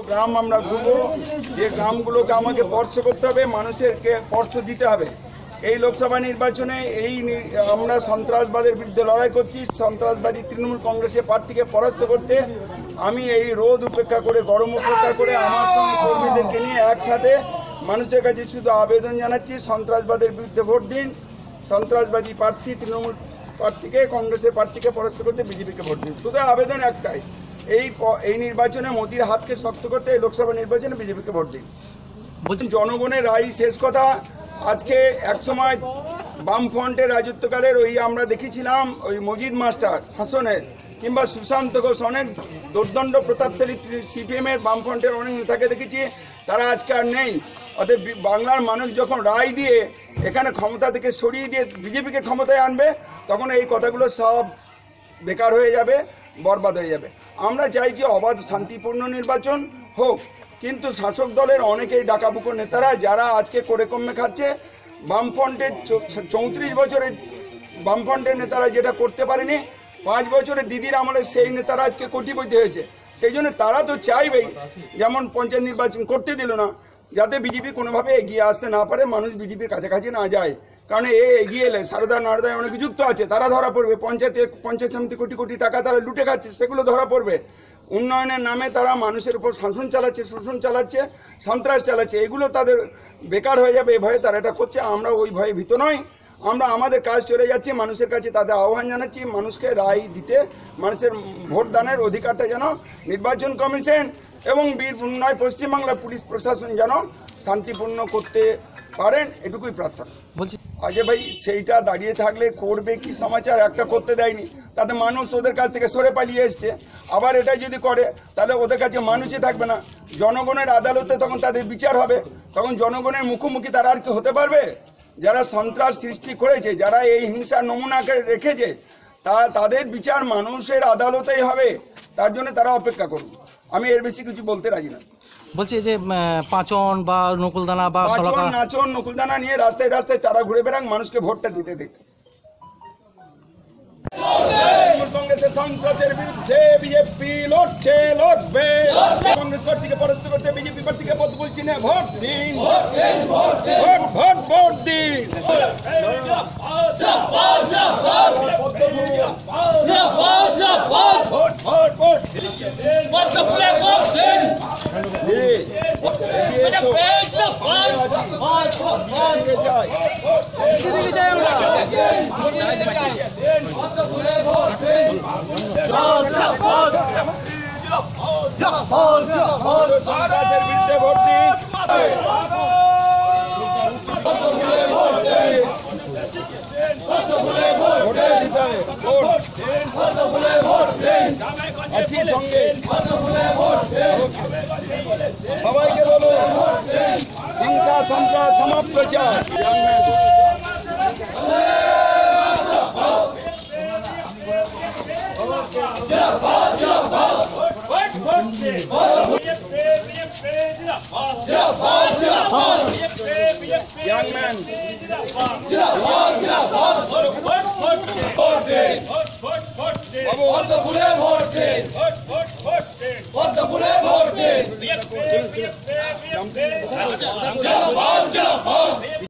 গ্রাম আমরা ঘুরবো, যে গ্রামগুলোকে আমাকে স্পর্শ করতে হবে, মানুষেরকে স্পর্শ দিতে হবে। এই লোকসভা নির্বাচনে আমরা সন্ত্রাসবাদের বিরুদ্ধে লড়াই করছি। সন্ত্রাসবাদী তৃণমূল কংগ্রেসের প্রার্থীকে পরাস্ত করতে আমি এই রোদ উপেক্ষা করে, গরম উপেক্ষা করে আমার সঙ্গে কর্মীদেরকে নিয়ে একসাথে মানুষের কাছে শুধু আবেদন জানাচ্ছি, সন্ত্রাসবাদের বিরুদ্ধে ভোট দিন। সন্ত্রাসবাদী প্রার্থী তৃণমূল প্রার্থীকে, কংগ্রেসের প্রার্থীকে পরাস্ত করতে বিজেপিকে ভোট দিন। শুধু আবেদন একটাই, এই নির্বাচনে মোদির হাতকে শক্ত করতে এই লোকসভা নির্বাচনে বিজেপিকে ভোট দিন। বলছেন জনগণের রায় শেষ কথা। আজকে একসময় বামফ্রন্টের রাজত্বকালের আমরা দেখেছিলাম ওই মজিদ মাস্টার শাসনের কিংবা সুশান্ত ঘোষ, অনেক দুর্দণ্ড প্রতাপশালী সিপিএমের বামফ্রন্টের অনেক নেতাকে দেখেছি, তারা আজকে আর নেই। অতএব বাংলার মানুষ যখন রায় দিয়ে এখানে ক্ষমতা থেকে সরিয়ে দিয়ে বিজেপিকে ক্ষমতায় আনবে, তখন এই কথাগুলো সব বেকার হয়ে যাবে, বরবাদ হয়ে যাবে। আমরা চাইছি অবাধ শান্তিপূর্ণ নির্বাচন হোক, কিন্তু শাসক দলের অনেকেই ডাকাবুকো নেতারা যারা আজকে করে কমে খাচ্ছে, বামফ্রন্টের 34 বছরের বামফ্রন্টের নেতারা যেটা করতে পারেনি, 5 বছরের দিদির আমলে সেই নেতারা আজকে কোটিপতি হয়েছে। সেই জন্য তারা তো চাইবেই, যেমন পঞ্চায়েত নির্বাচন করতে দিল না, যাতে বিজেপি কোনোভাবে এগিয়ে আসতে না পারে, মানুষ বিজেপির কাছাকাছি না যায়। কারণ এগিয়ে এলে সারদা নারদায় অনেক যুক্ত আছে, তারা ধরা পড়বে। পঞ্চায়েত সমিতি কোটি কোটি টাকা তারা লুটে খাচ্ছে, সেগুলো ধরা পড়বে। উন্নয়নের নামে তারা মানুষের উপর শাসন চালাচ্ছে, শোষণ চালাচ্ছে, সন্ত্রাস চালাচ্ছে, এগুলো তাদের বেকার হয়ে যাবে, এ ভয়ে তারা এটা করছে। আমরা ওই ভয়ে ভীত নই, আমরা আমাদের কাজ চলে যাচ্ছি, মানুষের কাছে তাদের আহ্বান জানাচ্ছি, মানুষকে রায় দিতে, মানুষের ভোটদানের অধিকারটা যেন নির্বাচন কমিশন এবং নয় পশ্চিমবাংলার পুলিশ প্রশাসন যেন শান্তিপূর্ণ করতে পারেন, এটুকুই প্রার্থনা। বলছি আগে ভাই সেইটা দাঁড়িয়ে থাকলে করবে কি সমাচার, একটা করতে দেয়নি, তাতে মানুষ ওদের কাছ থেকে সরে পালিয়ে এসছে। আবার এটা যদি করে তাহলে ওদের কাছে মানুষই থাকবে না, জনগণের আদালতে তখন তাদের বিচার হবে, তখন জনগণের মুখোমুখি তারা আর কি হতে পারবে? যারা সন্ত্রাস সৃষ্টি করেছে, যারা এই হিংসার নমুনাকে রেখেছে, তাদের বিচার মানুষের আদালতেই হবে, তার জন্য তারা অপেক্ষা করুন। আমি এর বেশি কিছু বলতে রাজি না। বলছি যে পাঁচন বা নকুলদানা বা নাচন নকুলদানা নিয়ে রাস্তায় রাস্তায় তারা ঘুরে বেড়ান, মানুষকে ভোটটা দিতে দিক। কংগ্রেসের সন্ত্রাসের বিরুদ্ধে বিজেপি লড়ছে, লড়বে। কংগ্রেস প্রার্থীকে পরাস্ত করতে বিজেপি প্রার্থীকে পথ বলছি না, ভোট দিন, ভোট দিন। সবাইকে বলো হিংসা সন্ত্রাস সমাপ্ত চাই। Young man.